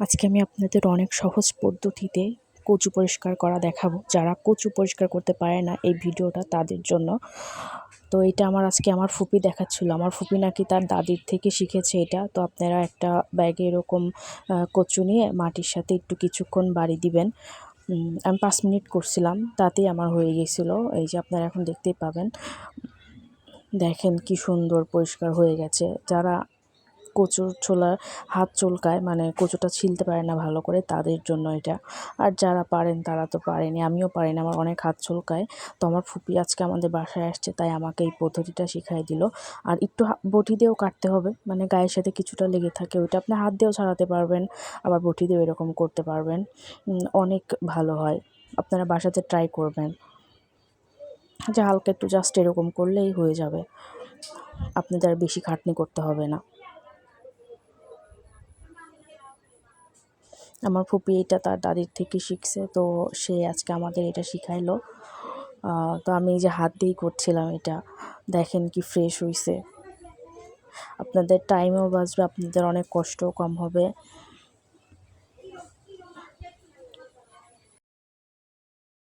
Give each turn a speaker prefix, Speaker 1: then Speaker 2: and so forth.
Speaker 1: আজকে আমি আপনাদের অনেক সহজ পদ্ধতিতে কচু পরিষ্কার করা দেখাবো। যারা কচু পরিষ্কার করতে পারে না, এই ভিডিওটা তাদের জন্য। তো এটা আজকে আমার ফুপি দেখাচ্ছিল। আমার ফুপি নাকি তার দাদির থেকে শিখেছে এটা। তো আপনারা একটা ব্যাগে এরকম কচু নিয়ে মাটির সাথে একটু কিছুক্ষণ বাড়ি দিবেন। আমি 5 মিনিট করছিলাম, তাতেই আমার হয়ে গেছিলো। এই যে আপনারা এখন দেখতেই পাবেন। দেখেন কি সুন্দর পরিষ্কার হয়ে গেছে। যারা কচুর ছোলার হাত চুলকায়, মানে কচুটা ছিলতে পারে না ভালো করে, তাদের জন্য এটা। আর যারা পারেন তারা তো পারেনি, আমিও পারি না, আমার অনেক হাত চুলকায়। তো আমার ফুপি আজকে আমাদের বাসায় আসছে, তাই আমাকে এই পদ্ধতিটা শিখাই দিল। আর একটু বটি দিয়েও কাটতে হবে, মানে গায়ের সাথে কিছুটা লেগে থাকে, ওইটা আপনি হাত দিয়েও ছাড়াতে পারবেন, আবার বটি দিয়েও এরকম করতে পারবেন। অনেক ভালো হয়, আপনারা বাসাতে ট্রাই করবেন। যে হালকা একটু জাস্ট এরকম করলেই হয়ে যাবে, আপনাদের আর বেশি খাটনি করতে হবে না। আমার ফুপি এটা তার দাদির থেকে শিখছে, তো সে আজকে আমাদের এটা শিখাইলো। তো আমি এই যে হাত দিয়েই করছিলাম এটা। দেখেন কি ফ্রেশ হয়েছে। আপনাদের টাইমও বাঁচবে, আপনাদের অনেক কষ্টও কম হবে।